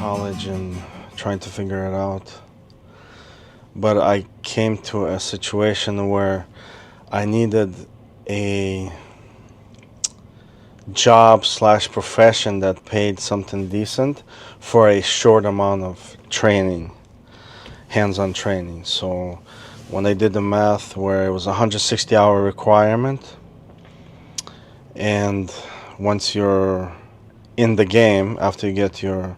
college and trying to figure it out. But I came to a situation where I needed a job slash profession that paid something decent for a short amount of training, hands-on training. So when I did the math where it was a 160-hour requirement, and once you're in the game after you get your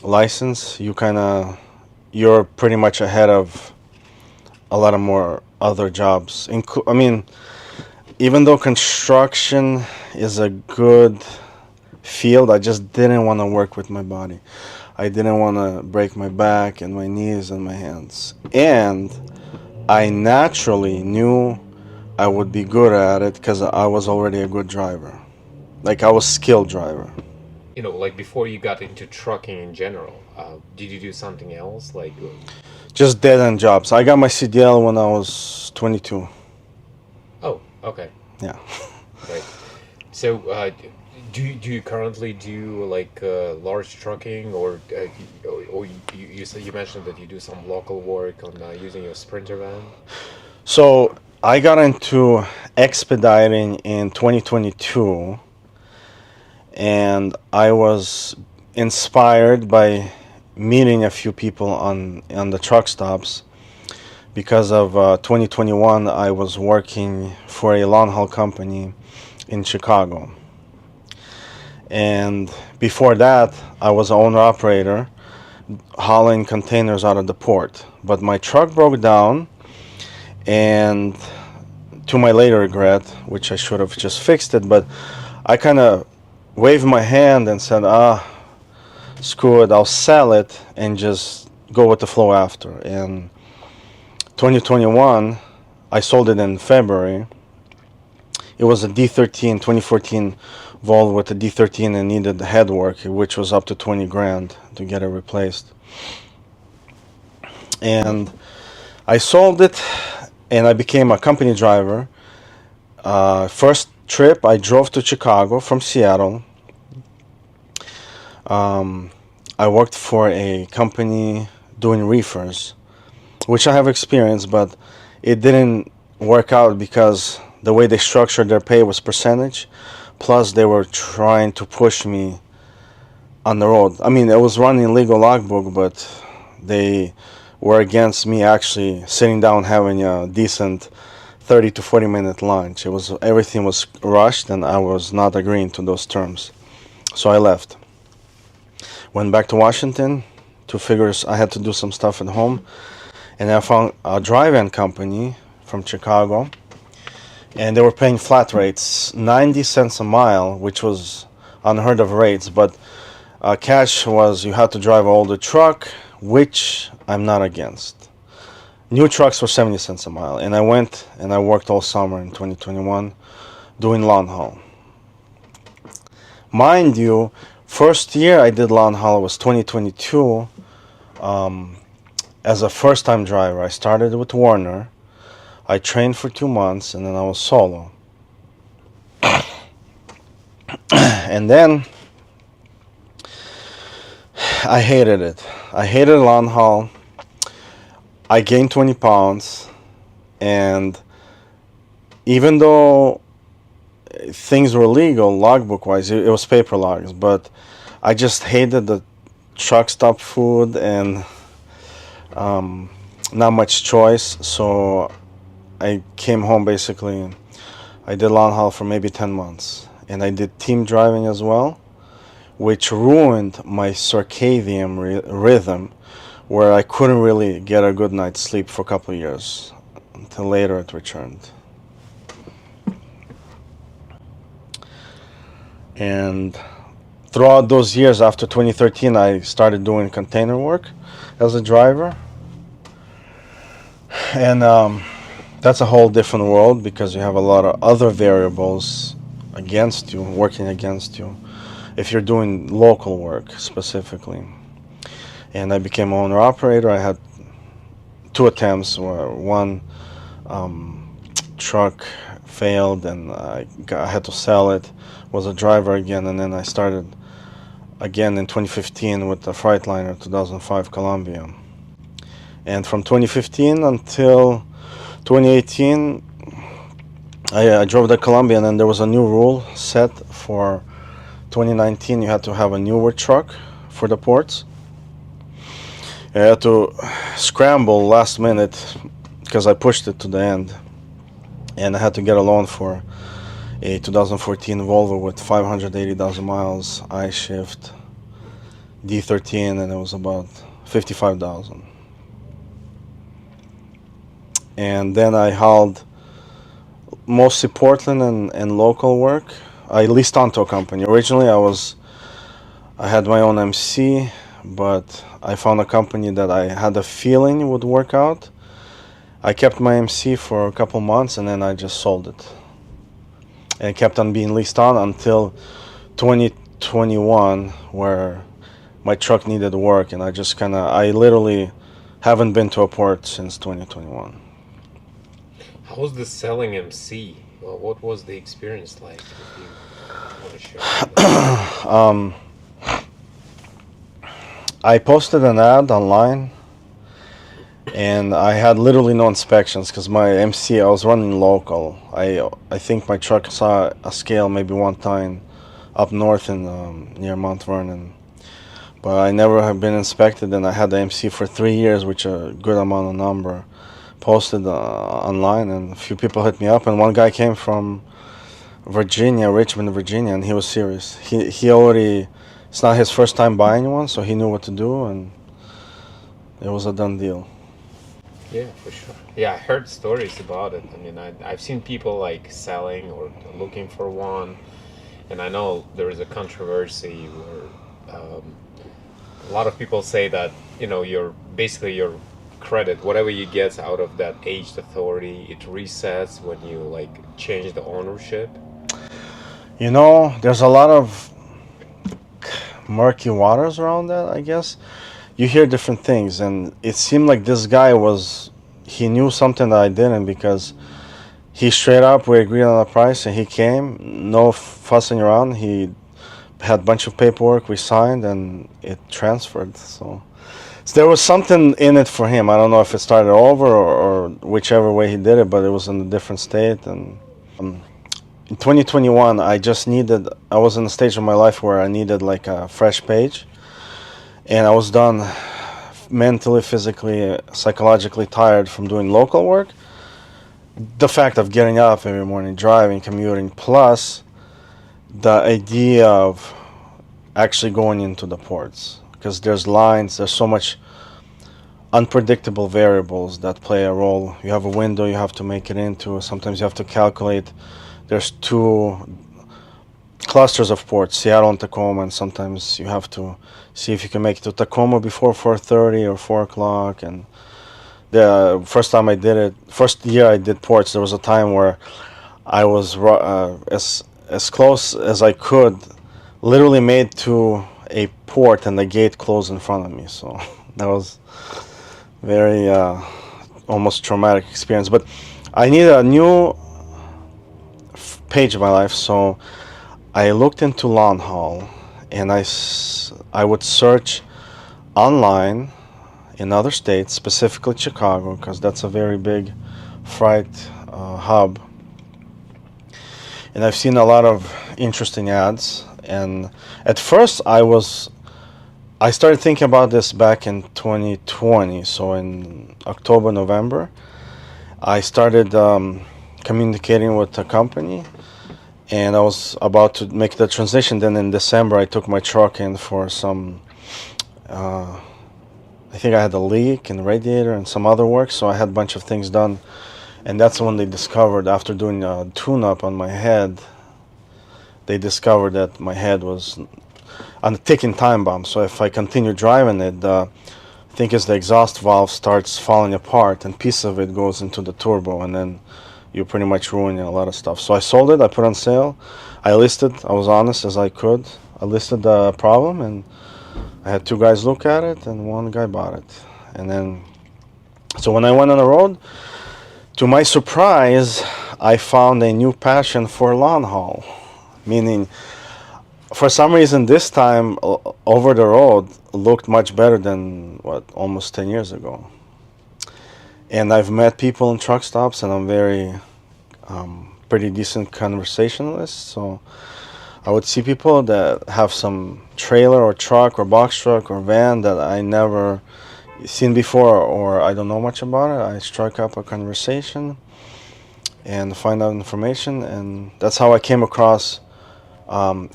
license, you're pretty much ahead of a lot of more other jobs. I mean, even though construction is a good field, I just didn't want to work with my body. I didn't want to break my back and my knees and my hands. And I naturally knew I would be good at it because I was already a good driver. Like I was skilled driver. Like before you got into trucking in general, did you do something else? Just dead end jobs. I got my CDL when I was 22. Oh, okay, Yeah. right. So, do you currently do like large trucking, or you mentioned that you do some local work on using your Sprinter van? So I got into expediting in 2022, and I was inspired by meeting a few people on the truck stops. Because of 2021, I was working for a long haul company in Chicago, and before that, I was an owner operator hauling containers out of the port. But my truck broke down, and to my later regret, which I should have just fixed it, but I kind of waved my hand and said, screw it, I'll sell it and just go with the flow after. And 2021, I sold it in February. It was a D13 2014 Volvo with a D13 and needed the head work, which was up to 20 grand to get it replaced. And I sold it and I became a company driver. First trip, I drove to Chicago from Seattle. I worked for a company doing reefers, which I have experience, but it didn't work out because the way they structured their pay was percentage. Plus, they were trying to push me on the road. I mean, it was running legal logbook, but they were against me actually sitting down having a decent 30 to 40 minute lunch. Everything was rushed, and I was not agreeing to those terms. So I left. Went back to Washington to figure I had to do some stuff at home, and I found a drive-in company from Chicago, and they were paying flat rates, 90 cents a mile, which was unheard of rates, but cash was you had to drive an older truck, which I'm not against. New trucks were 70 cents a mile, and I went and I worked all summer in 2021 doing lawn haul. Mind you, first year I did lawn haul was 2022. As a first-time driver, I started with Warner. I trained for 2 months, and then I was solo. And then I hated it. I hated lawn haul. I gained 20 pounds, and even though things were legal, logbook-wise, it was paper logs, but I just hated the truck stop food and not much choice. So I came home basically. I did lawn haul for maybe 10 months, and I did team driving as well, which ruined my circadian rhythm, where I couldn't really get a good night's sleep for a couple of years until later it returned. And throughout those years after 2013, I started doing container work as a driver. And that's a whole different world because you have a lot of other variables against you, working against you, if you're doing local work specifically. And I became owner operator. I had two attempts where one truck failed and I had to sell it, was a driver again, and then I started again in 2015 with the Freightliner 2005 Columbia. And from 2015 until 2018, I drove the Columbia, and then there was a new rule set for 2019. You had to have a newer truck for the ports. I had to scramble last minute because I pushed it to the end, and I had to get a loan for a 2014 Volvo with 580,000 miles, I-Shift, D13, and it was about 55,000. And then I hauled mostly Portland and local work. I leased onto a company. Originally, I had my own MC, but I found a company that I had a feeling would work out. I kept my MC for a couple months, and then I just sold it. And it kept on being leased on until 2021, where my truck needed work, and I literally haven't been to a port since 2021. How was the selling MC? Well, what was the experience like? If you want to share that. I posted an ad online, and I had literally no inspections because my MC, I was running local. I think my truck saw a scale maybe one time up north in near Mount Vernon, but I never have been inspected, and I had the MC for 3 years, which a good amount of number. Posted online, and a few people hit me up, and one guy came from Virginia, Richmond, Virginia, and he was serious. He already, it's not his first time buying one, so he knew what to do, and it was a done deal. Yeah, for sure. Yeah, I heard stories about it. I mean, I've seen people like selling or looking for one, and I know there is a controversy where a lot of people say that your credit, whatever you get out of that aged authority, it resets when you like change the ownership. There's a lot of murky waters around that, I guess. You hear different things, and it seemed like this guy he knew something that I didn't, because he straight up, we agreed on a price, and he came, no fussing around. He had a bunch of paperwork, we signed, and it transferred. So there was something in it for him. I don't know if it started over or whichever way he did it, but it was in a different state. And in 2021, I was in a stage of my life where I needed like a fresh page. And I was done mentally, physically, psychologically tired from doing local work. The fact of getting up every morning, driving, commuting, plus the idea of actually going into the ports. Because there's lines, there's so much unpredictable variables that play a role. You have a window you have to make it into. Sometimes you have to calculate. There's two clusters of ports, Seattle and Tacoma, and sometimes you have to see if you can make it to Tacoma before 4:30 or 4 o'clock. And the first year I did ports, there was a time where I was as close as I could, literally made to a port, and the gate closed in front of me. So that was very almost traumatic experience. But I needed a new page of my life, so I looked into lawn haul, and I would search online in other states, specifically Chicago, because that's a very big freight hub. And I've seen a lot of interesting ads. And at first, I started thinking about this back in 2020. So in October, November, I started communicating with the company, and I was about to make the transition. Then in December, I took my truck in for some, I think I had a leak in the radiator and some other work, so I had a bunch of things done. And that's when they discovered, after doing a tune-up on my head, they discovered that my head was on a ticking time bomb. So if I continue driving it, I think as the exhaust valve starts falling apart, and piece of it goes into the turbo, and then you're pretty much ruining a lot of stuff. So I sold it, I put on sale, I was honest as I could. I listed the problem, and I had two guys look at it, and one guy bought it. And then, so when I went on the road, to my surprise, I found a new passion for lawn haul. Meaning, For some reason, this time over the road looked much better than what almost 10 years ago. And I've met people in truck stops, and I'm very pretty decent conversationalist. So I would see people that have some trailer or truck or box truck or van that I never seen before or I don't know much about it. I strike up a conversation and find out information, and that's how I came across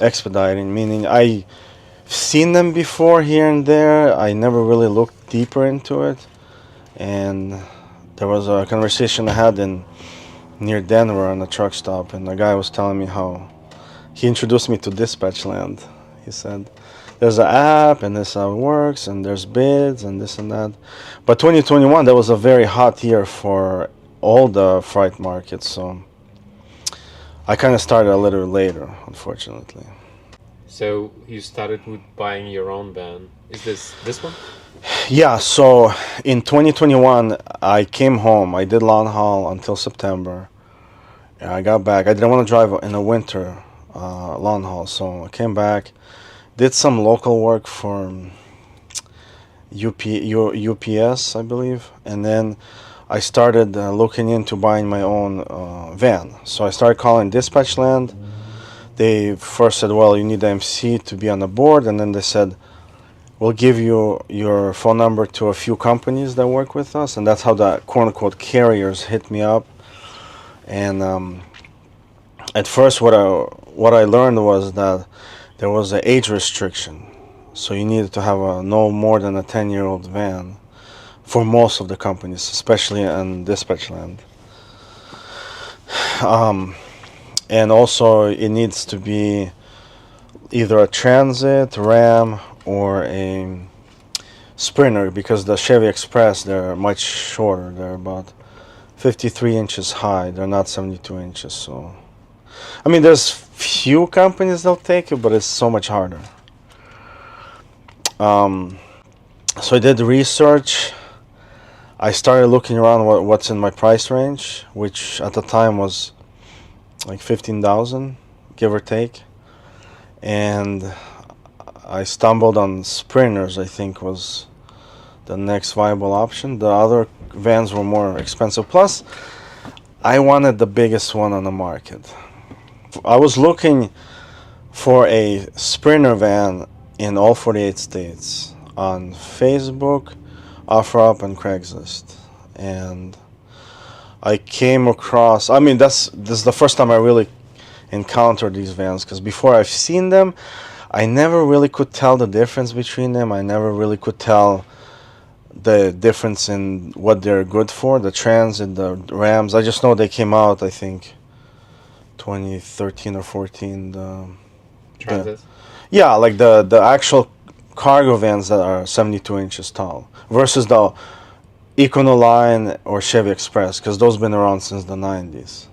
expediting. Meaning I seen them before here and there. I never really looked deeper into it, and there was a conversation I had in near Denver on a truck stop, and the guy was telling me how he introduced me to Dispatchland. He said, "There's an app, and this how it works, and there's bids, and this and that." But 2021, that was a very hot year for all the freight markets, so I kind of started a little later, unfortunately. So you started with buying your own van. Is this one? Yeah, so in 2021, I came home. I did long haul until September. And I got back. I didn't want to drive in the winter long haul, so I came back, did some local work for UPS, I believe, and then I started looking into buying my own van. So I started calling Dispatchland. They first said, well, you need the MC to be on the board, and then they said, we'll give you your phone number to a few companies that work with us, and that's how the quote-unquote carriers hit me up. And at first, what I learned was that there was an age restriction, so you needed to have a no more than a 10-year-old van for most of the companies, especially in Dispatchland. And also, it needs to be either a Transit, Ram, or a Sprinter, because the Chevy Express, they're much shorter. They're about 53 inches high. They're not 72 inches. So, I mean, there's few companies that'll take it, but it's so much harder. So I did research. I started looking around what's in my price range, which at the time was like 15,000, give or take. And I stumbled on Sprinters, I think was the next viable option. The other vans were more expensive. Plus, I wanted the biggest one on the market. I was looking for a Sprinter van in all 48 states on Facebook, OfferUp, and Craigslist. And I came across, I mean, this is the first time I really encountered these vans, because before I've seen them, I never really could tell the difference between them. I never really could tell the difference in what they're good for, the Transit, the Rams. I just know they came out, I think, 2013 or 14. Transit? Yeah, like the actual cargo vans that are 72 inches tall versus the Econoline or Chevy Express, because those been around since the 90s.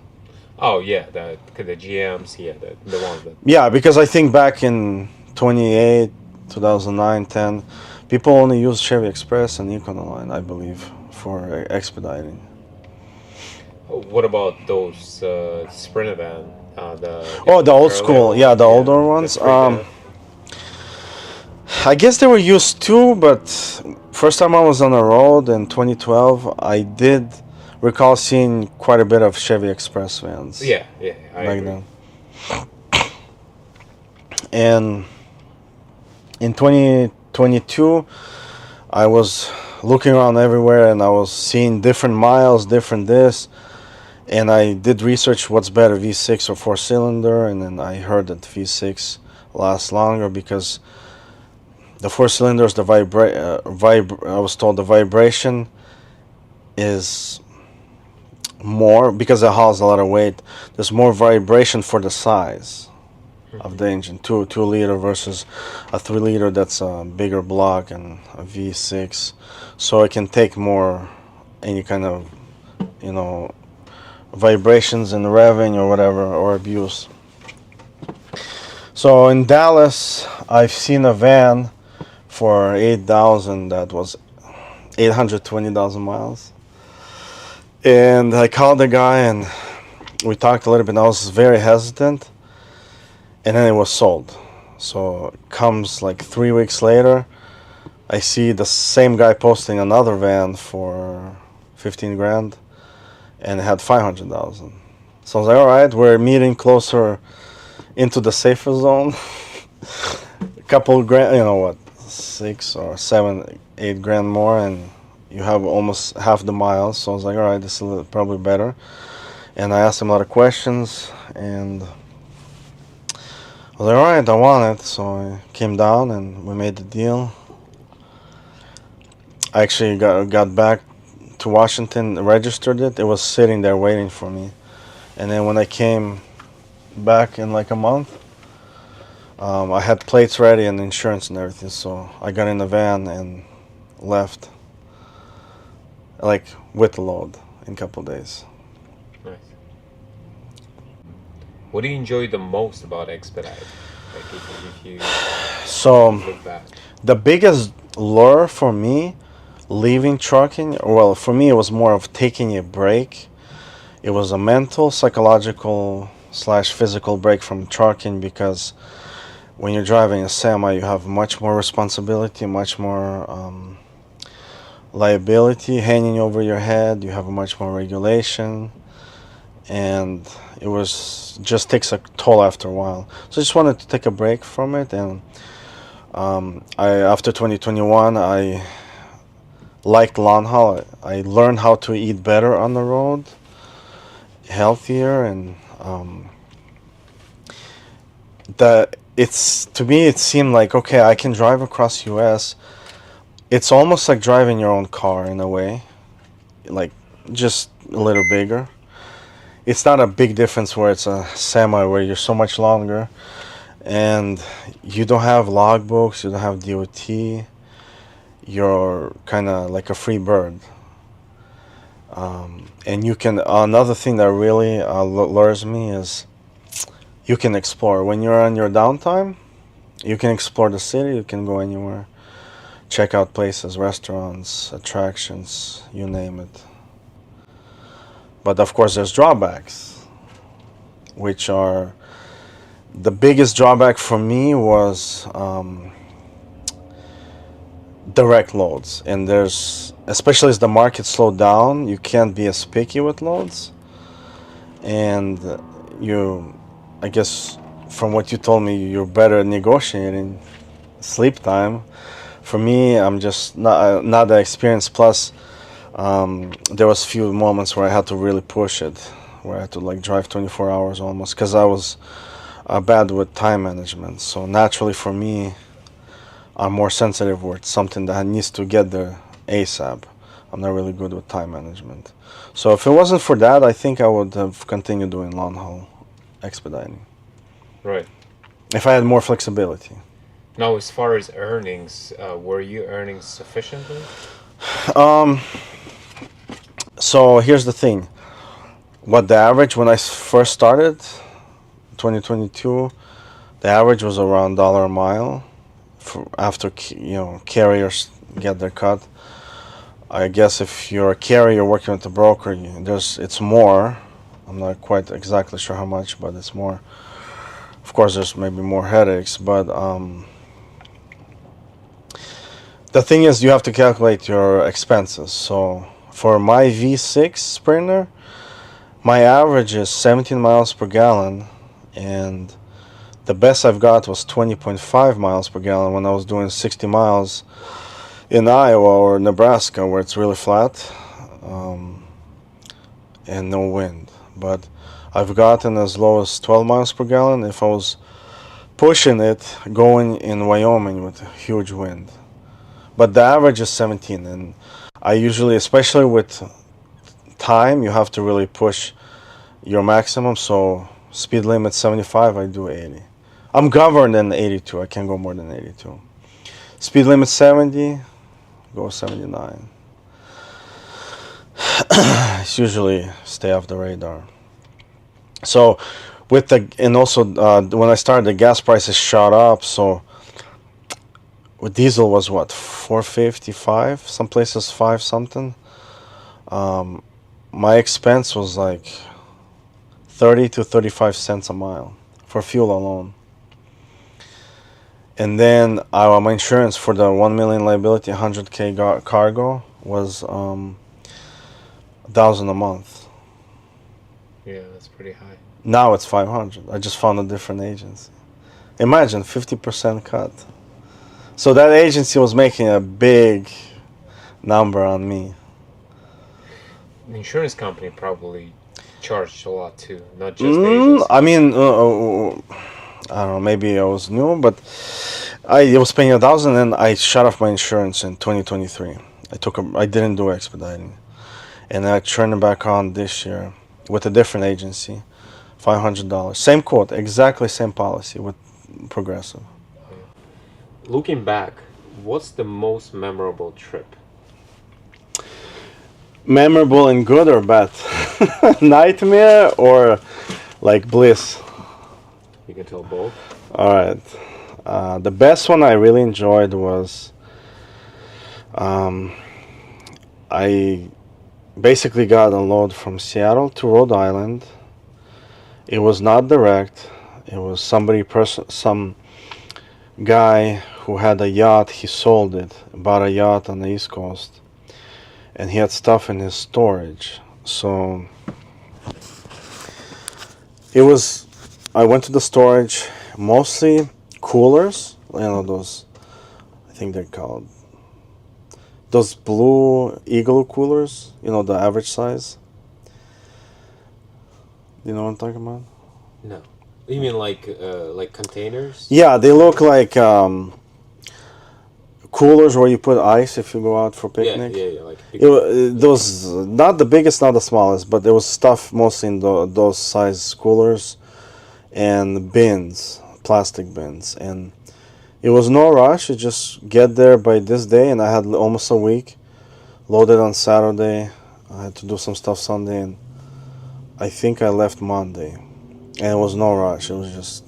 Oh yeah, the GMs, yeah, the ones that. Yeah, because I think back in 28, 2009, 10, people only used Chevy Express and Econoline, I believe, for expediting. What about those Sprinter van? Oh, the old earlier school, yeah, ones, the yeah, older the ones. three bed. I guess they were used too, but first time I was on the road in 2012, I did recall seeing quite a bit of Chevy Express vans Yeah, yeah, I back agree. then. And in 2022, I was looking around everywhere and I was seeing different miles, different this, and I did research what's better, V6 or four cylinder, and then I heard that V6 lasts longer because the four cylinders, I was told the vibration is more because it hauls a lot of weight. There's more vibration for the size of the engine, 2 liter versus a 3 liter that's a bigger block and a V6, so it can take more any kind of you know vibrations and revving or whatever or abuse. So in Dallas, I've seen a van for 8,000 that was 820,000 miles, and I called the guy and we talked a little bit. I was very hesitant, and then it was sold. So comes like 3 weeks later, I see the same guy posting another van for 15 grand, and it had 500,000. So I was like, all right, we're meeting closer into the safer zone. A couple grand, you know what, 6 or 7, 8 grand more, and you have almost half the miles. So I was like, all right, this is probably better. And I asked him a lot of questions, and I was like, all right, I want it. So I came down and we made the deal. I actually got back to Washington, registered it. It was sitting there waiting for me. And then when I came back in like a month, I had plates ready and insurance and everything. So I got in the van and left, like with the load, in a couple days. Nice. What do you enjoy the most about Expedite? Like if you So look back. the biggest lure for me leaving trucking, well, for me it was more of taking a break. It was a mental, psychological slash physical break from trucking, because when you're driving a semi, you have much more responsibility, much more liability hanging over your head. You have much more regulation, and it was just takes a toll after a while. So I just wanted to take a break from it, and I after 2021, I liked long haul. I learned how to eat better on the road, healthier, and the it's to me it seemed like, okay, I can drive across US. It's almost like driving your own car in a way, like just a little bigger. It's not a big difference where it's a semi where you're so much longer, and you don't have logbooks, you don't have DOT. You're kind of like a free bird. And you can, another thing that really lures me is you can explore. When you're on your downtime, you can explore the city, you can go anywhere, check out places, restaurants, attractions, you name it. But of course, there's drawbacks, which are the biggest drawback for me was direct loads. And there's, especially as the market slowed down, you can't be as picky with loads. And you, I guess, from what you told me, you're better at negotiating sleep time. For me, I'm just not that experienced. Plus, there was few moments where I had to really push it, where I had to like drive 24 hours almost, because I was bad with time management. So naturally, for me, I'm more sensitive with something that needs to get there ASAP. I'm not really good with time management. So if it wasn't for that, I think I would have continued doing long haul expediting. Right. If I had more flexibility. Now, as far as earnings, were you earning sufficiently? So here's the thing. What the average when I first started, 2022, the average was around $1 a mile. After carriers get their cut. I guess if you're a carrier working with a broker, it's more. I'm not quite exactly sure how much, but it's more. Of course, there's maybe more headaches, but the thing is, you have to calculate your expenses. So for my V6 Sprinter, my average is 17 miles per gallon, and the best I've got was 20.5 miles per gallon when I was doing 60 miles in Iowa or Nebraska, where it's really flat and no wind. But I've gotten as low as 12 miles per gallon if I was pushing it going in Wyoming with huge wind. But the average is 17, and I usually, especially with time, you have to really push your maximum. So speed limit 75, I do 80. I'm governed in 82. I can't go more than 82. Speed limit 70, go 79. It's usually stay off the radar. So with and also when I started, the gas prices shot up. So with diesel was what, 4.55, some places 5 something. My expense was like 30 to 35 cents a mile for fuel alone. And then my insurance for the 1 million liability, 100K cargo was 1,000 a month. Yeah, that's pretty high. Now it's 500. I just found a different agency. Imagine 50% cut. So that agency was making a big number on me. The insurance company probably charged a lot too, not just the agency. I mean, I don't know. Maybe I was new, but I was paying 1,000, and I shut off my insurance in 2023. I didn't do expediting, and I turned it back on this year with a different agency, $500. Same quote, exactly same policy with Progressive. Looking back, what's the most memorable trip? Memorable in good or bad? Nightmare or like bliss? You can tell both. All right. The best one I really enjoyed was I basically got a load from Seattle to Rhode Island. It was not direct. It was some guy who had a yacht. He sold it, bought a yacht on the East Coast, and he had stuff in his storage. So it was. I went to the storage, mostly coolers. You know those. I think they're called those blue igloo coolers. You know the average size. You know what I'm talking about? No. You mean like containers? Yeah, they look like coolers where you put ice if you go out for picnic. Yeah, like Those not the biggest, not the smallest, but there was stuff mostly in those size coolers and bins, plastic bins, and it was no rush. You just get there by this day, and I had almost a week loaded on Saturday. I had to do some stuff Sunday, and I think I left Monday, and it was no rush. It was just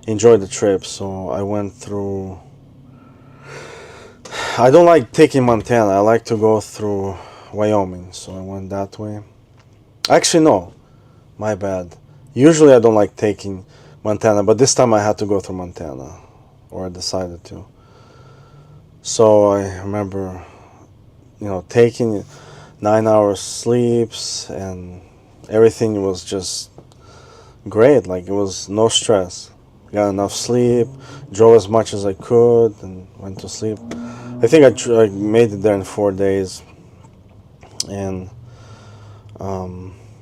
enjoy the trip. So I went through. I don't like taking Montana. I like to go through Wyoming, so I went that way. Actually, no, my bad. Usually I don't like taking Montana, but this time I had to go through Montana, or I decided to. So I remember, taking 9 hours sleeps, and everything was just great. Like it was no stress. Got enough sleep, drove as much as I could, and went to sleep. I think I made it there in 4 days, and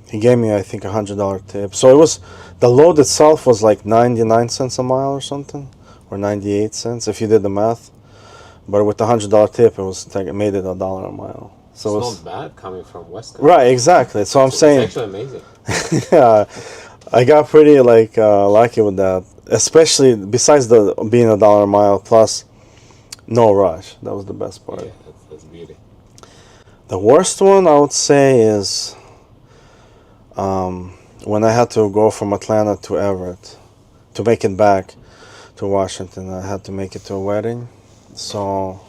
he gave me, I think, $100 tip. So it was, the load itself was like 99 cents a mile or something, or 98 cents if you did the math. But with the $100 tip, it made it $1 a mile. So it's not bad coming from West Coast. Right, exactly. So I'm saying, it's actually amazing. Yeah, I got pretty lucky with that. Especially besides the being $1 a mile plus no rush. That was the best part. Yeah, that's beauty. The worst one I would say is when I had to go from Atlanta to Everett to make it back to Washington. I had to make it to a wedding, so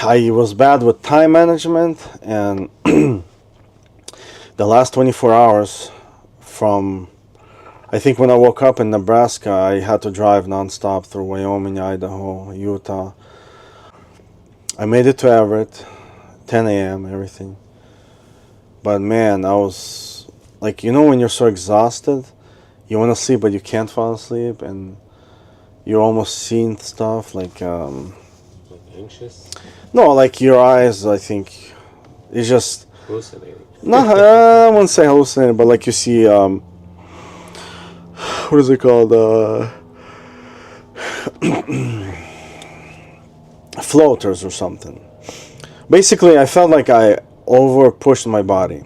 I was bad with time management, and the last 24 hours from, I think when I woke up in Nebraska, I had to drive nonstop through Wyoming, Idaho, Utah. I made it to Everett, 10 a.m., everything. But man, I was, like, when you're so exhausted, you want to sleep, but you can't fall asleep, and you're almost seeing stuff, like anxious? No, like your eyes, I think, it's just... Hallucinating. No, I wouldn't say hallucinating, but like you see, what is it called? Floaters or something. Basically, I felt like I over pushed my body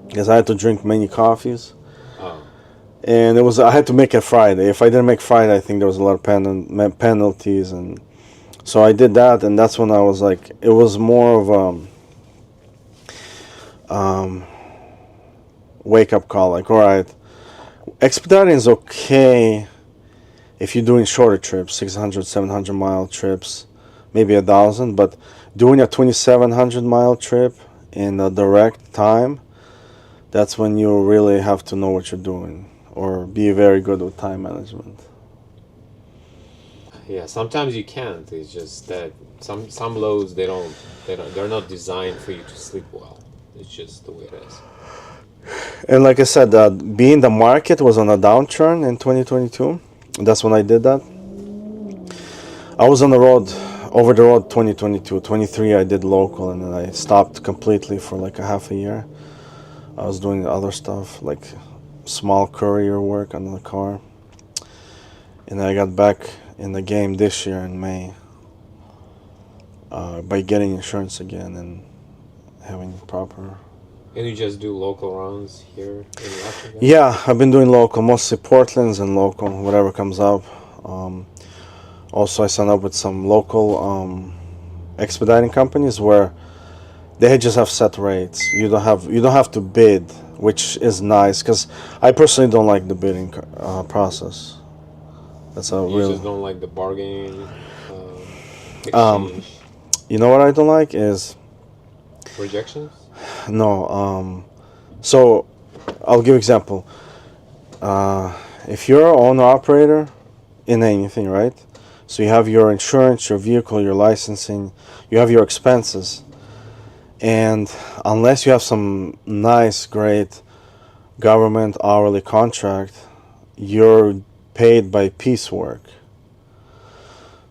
because I had to drink many coffees. Oh. And I had to make it Friday. If I didn't make Friday, I think there was a lot of penalties, and so I did that, and that's when I was like, it was more of a wake up call. Like, all right, expediting is okay if you're doing shorter trips, 600, 700 mile trips, maybe 1,000, but doing a 2,700 mile trip in a direct time, that's when you really have to know what you're doing or be very good with time management. Yeah, sometimes you can't. It's just that some loads they're not designed for you to sleep well. It's just the way it is. And like I said, being the market was on a downturn in 2022, that's when I did that. I was on the road, over the road 2022. 23 I did local, and then I stopped completely for like a half a year. I was doing other stuff like small courier work on the car. And I got back in the game this year in May by getting insurance again and having proper. And you just do local runs here in Latvia? Yeah, I've been doing local, mostly Portland's and local, whatever comes up. Um, Also, I signed up with some local expediting companies where they just have set rates. You don't have to bid, which is nice because I personally don't like the bidding process. That's a You real. just don't like the bargaining Um, exchange you know what I don't like is rejections? no. So I'll give example. If you're an owner operator in anything, right? So you have your insurance, your vehicle, your licensing, you have your expenses. And unless you have some nice, great government hourly contract, you're paid by piecework.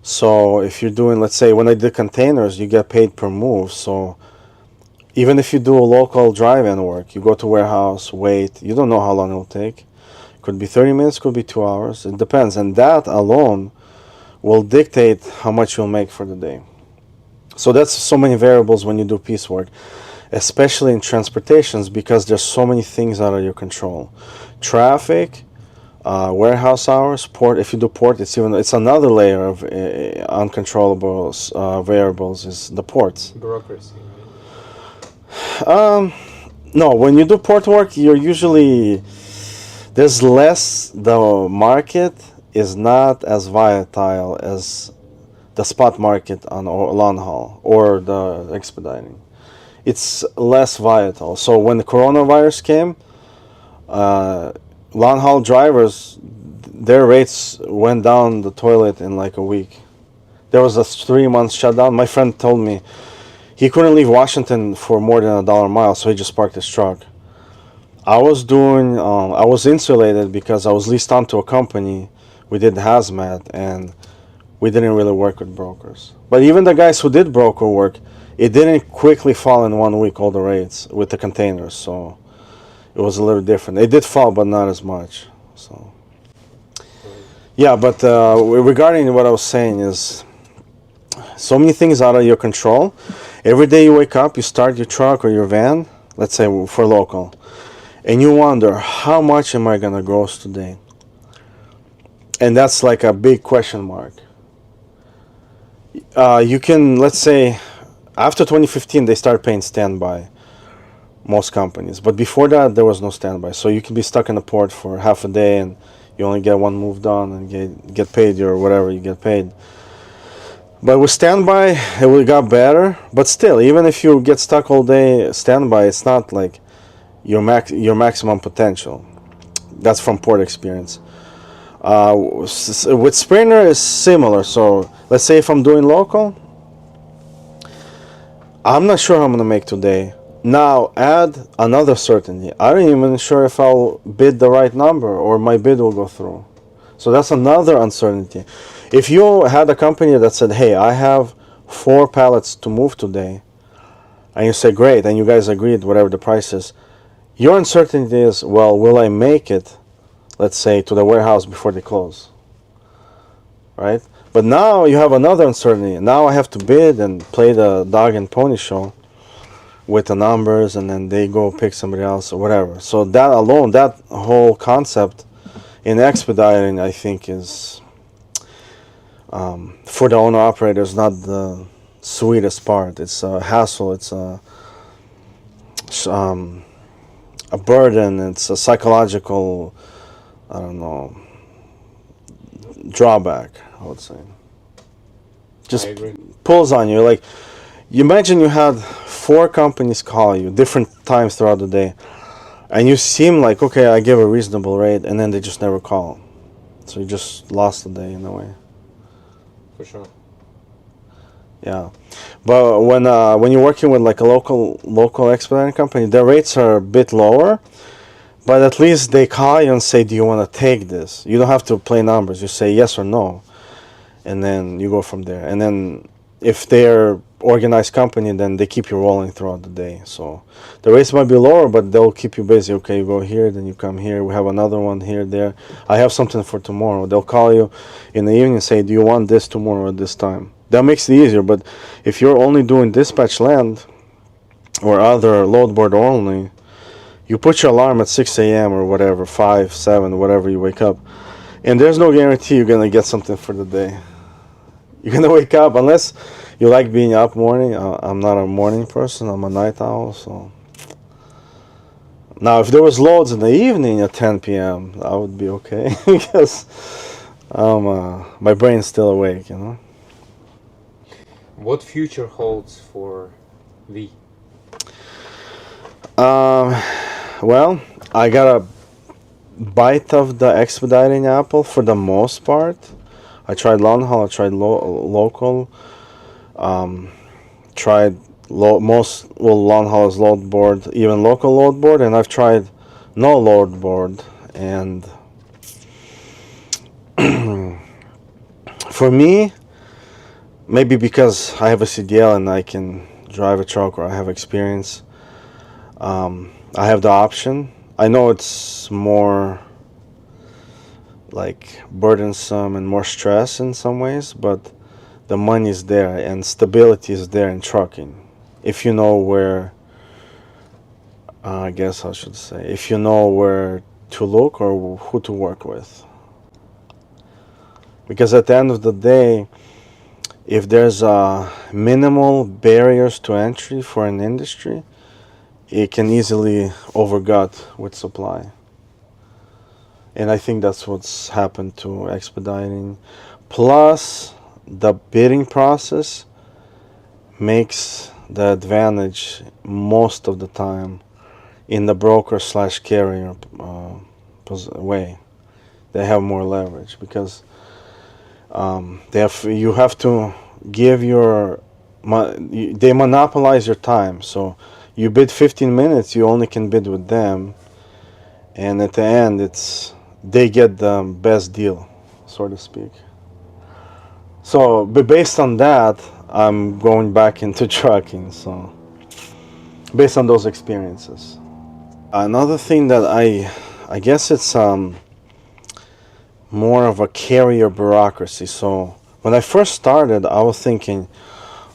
So if you're doing, let's say, when I did containers, you get paid per move. So even if you do a local drive-in work, you go to warehouse, wait, you don't know how long it'll take. Could be 30 minutes, could be 2 hours. It depends. And that alone will dictate how much you'll make for the day. So that's so many variables when you do piecework, especially in transportations because there's so many things out of your control. Traffic, warehouse hours, port. If you do port, it's another layer of uncontrollable variables is the ports. Bureaucracy, Um, no, when you do port work, you're usually there's less. The market is not as volatile as the spot market on long haul or the expediting. It's less volatile. So when the coronavirus came, long haul drivers, their rates went down the toilet in like a week. There was a 3 month shutdown. My friend told me he couldn't leave Washington for more than $1 a mile, so he just parked his truck. I was insulated because I was leased onto a company. We did hazmat, and we didn't really work with brokers. But even the guys who did broker work, it didn't quickly fall in 1 week, all the rates with the containers. So it was a little different. It did fall, but not as much. So yeah, but regarding what I was saying is so many things out of your control. Every day you wake up, you start your truck or your van, let's say for local, and you wonder, how much am I gonna gross today? And that's like a big question mark. You can, let's say, after 2015, they started paying standby, most companies. But before that, there was no standby. So you can be stuck in the port for half a day and you only get one move done and get paid your whatever you get paid. But with standby, it got better. But still, even if you get stuck all day standby, it's not like your maximum potential. That's from port experience. With Sprinter, it's similar. So let's say if I'm doing local, I'm not sure how I'm gonna make today. Now add another certainty. I don't even sure if I'll bid the right number or my bid will go through. So that's another uncertainty. If you had a company that said, hey, I have 4 pallets to move today, and you say, great, and you guys agreed, whatever the price is, your uncertainty is, well, will I make it, let's say, to the warehouse before they close? Right? But now you have another uncertainty. Now I have to bid and play the dog and pony show with the numbers, and then they go pick somebody else or whatever. So that alone, that whole concept in expediting, I think, is for the owner operators not the sweetest part. It's a hassle. It's a burden. It's a psychological, I don't know, drawback, I would say. Just I agree. pulls on you. Like, you imagine you had 4 companies call you different times throughout the day, and you seem like, okay, I give a reasonable rate, and then they just never call. So you just lost the day in a way. for sure. Yeah, but when you're working with like a local expediting company, their rates are a bit lower. But at least they call you and say, "Do you want to take this?" You don't have to play numbers. You say yes or no, and then you go from there. And then if they're organized company, then they keep you rolling throughout the day. So the rates might be lower, but they'll keep you busy. Okay, you go here, then you come here. We have another one here, there. I have something for tomorrow. They'll call you in the evening and say, "Do you want this tomorrow at this time?" That makes it easier. But if you're only doing dispatch land or other load board only, you put your alarm at 6 a.m. or whatever, 5, 7, whatever you wake up, and there's no guarantee you're gonna get something for the day. You're gonna wake up unless you like being up morning. I'm not a morning person. I'm a night owl. So now, if there was loads in the evening at 10 p.m., I would be okay because my brain's still awake. What future holds for V? Um, well, I got a bite of the expediting apple for the most part. I tried long haul. I tried local. Um, tried long haul is load board, even local load board, and I've tried no load board. And for me, maybe because I have a CDL and I can drive a truck or I have experience, I have the option. I know it's more like burdensome and more stress in some ways, but the money is there and stability is there in trucking. If you know where, I guess I should say, if you know where to look or who to work with. Because at the end of the day, if there's minimal barriers to entry for an industry, it can easily overgut with supply. And I think that's what's happened to expediting. Plus, the bidding process makes the advantage most of the time in the broker slash carrier way. They have more leverage because you have to give they monopolize your time. So you bid 15 minutes, you only can bid with them, and at the end they get the best deal, so to speak. So, but based on that, I'm going back into trucking. So, based on those experiences, another thing that I guess it's more of a carrier bureaucracy. So, when I first started, I was thinking,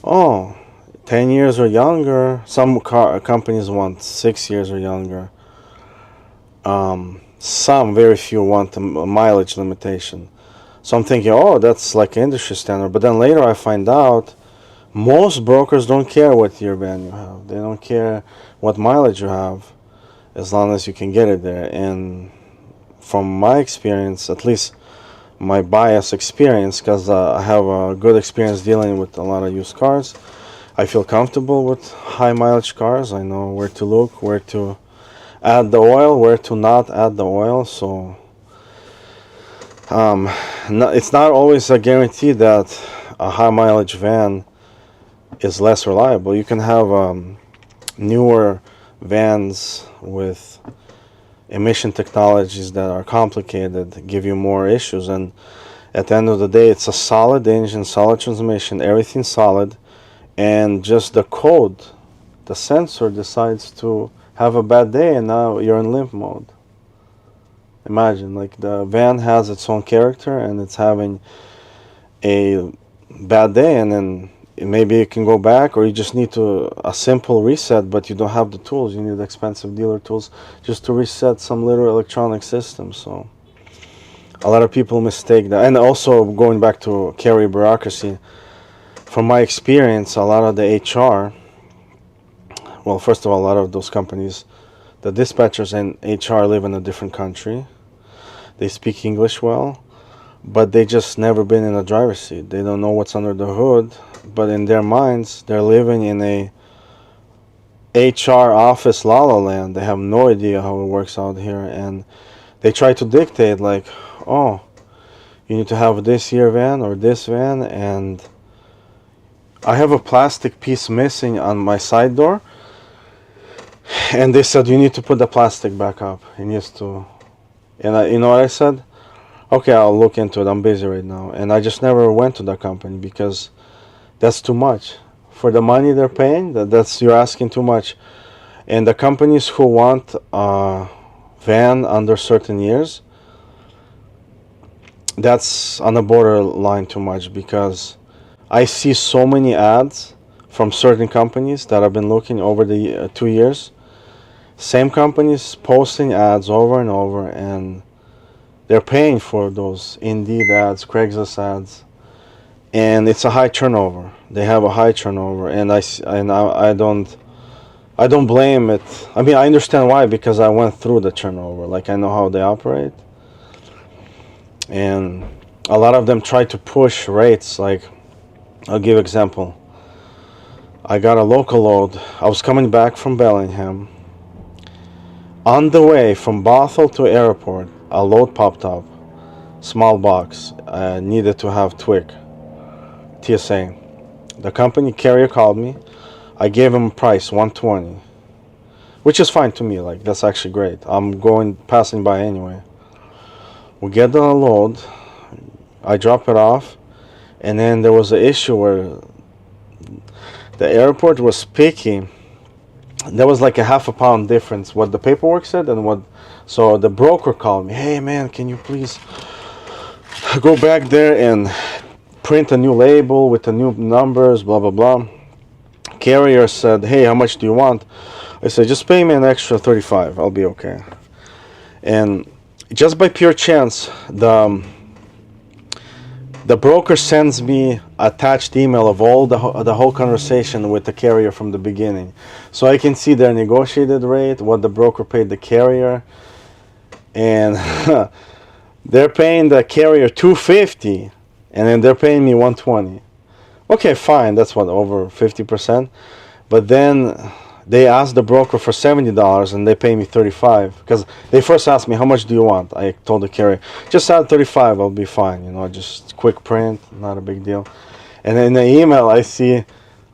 oh, 10 years or younger. Some companies want 6 years or younger. Some, very few, want a mileage limitation. So I'm thinking, oh, that's like industry standard. But then later I find out most brokers don't care what year van you have. They don't care what mileage you have as long as you can get it there. And from my experience, at least my bias experience, because I have a good experience dealing with a lot of used cars, I feel comfortable with high mileage cars. I know where to look, where to add the oil, where to not add the oil. So it's not always a guarantee that a high mileage van is less reliable. You can have newer vans with emission technologies that are complicated, give you more issues, and at the end of the day, it's a solid engine, solid transmission, everything solid, and just the code, the sensor decides to have a bad day, and now you're in limp mode. Imagine, like, the van has its own character and it's having a bad day, and then maybe it can go back, or you just need a simple reset, but you don't have the tools. You need expensive dealer tools just to reset some little electronic system. So a lot of people mistake that. And also, going back to carrier bureaucracy, from my experience, a lot of the HR, well, first of all, a lot of those companies, the dispatchers and HR live in a different country. They speak English well, but they just never been in a driver's seat. They don't know what's under the hood, but in their minds, they're living in a HR office la la land. They have no idea how it works out here, and they try to dictate, like, oh, You need to have this year van or this van, and I have a plastic piece missing on my side door, and they said you need to put the plastic back up. It needs to, and you know what I said? Okay, I'll look into it. I'm busy right now, and I just never went to that company because that's too much for the money they're paying. That's you're asking too much, and the companies who want a van under certain years, that's on the borderline too much because I see so many ads from certain companies that I've been looking over the 2 years. Same companies posting ads over and over, and they're paying for those Indeed ads, Craigslist ads, and it's a high turnover. They have a high turnover, and I don't blame it. I mean, I understand why because I went through the turnover. Like I know how they operate, and a lot of them try to push rates. Like I'll give example. I got a local load. I was coming back from Bellingham. On the way from Bothell to airport, a load popped up. Small box. I needed to have TWIC, TSA. The company carrier called me. I gave him a price, 120, which is fine to me. Like that's actually great. I'm passing by anyway. We get the load. I drop it off, and then there was an issue where the airport was picky. There was like a half a pound difference what the paperwork said and what. So the broker called me. Hey man, can you please go back there and print a new label with the new numbers, blah blah blah. Carrier said, hey, how much do you want? I said, just pay me an extra 35. I'll be okay. And just by pure chance, the broker sends me attached email of all the whole conversation with the carrier from the beginning, so I can see their negotiated rate, what the broker paid the carrier, and they're paying the carrier $250, and then they're paying me $120. Okay, fine, that's what, over 50%. But then they asked the broker for $70 and they pay me $35 because they first asked me how much do you want. I told the carrier just add $35, I'll be fine, you know, just quick print, not a big deal. And in the email I see,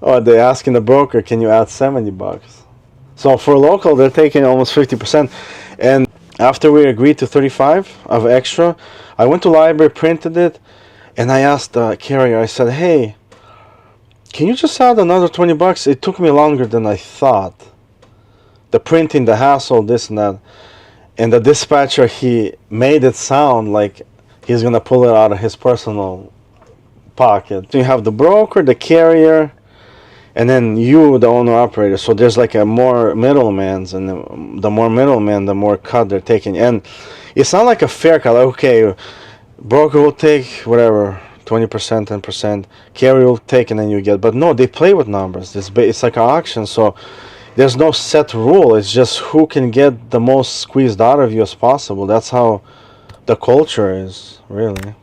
oh, they're asking the broker, can you add $70? So for local they're taking almost 50%. And after we agreed to 35 of extra, I went to library, printed it, and I asked the carrier, I said, hey, can you just add another $20? It took me longer than I thought. The printing, the hassle, this and that. And the dispatcher, he made it sound like he's going to pull it out of his personal pocket. You have the broker, the carrier, and then you, the owner operator. So there's like a more middlemen, and the more middlemen, the more cut they're taking. And it's not like a fair cut. Like, okay, broker will take whatever, 20%, 10%, carrier will take, and then you get. But no, they play with numbers. It's like an auction, so there's no set rule. It's just who can get the most squeezed out of you as possible. That's how the culture is, really.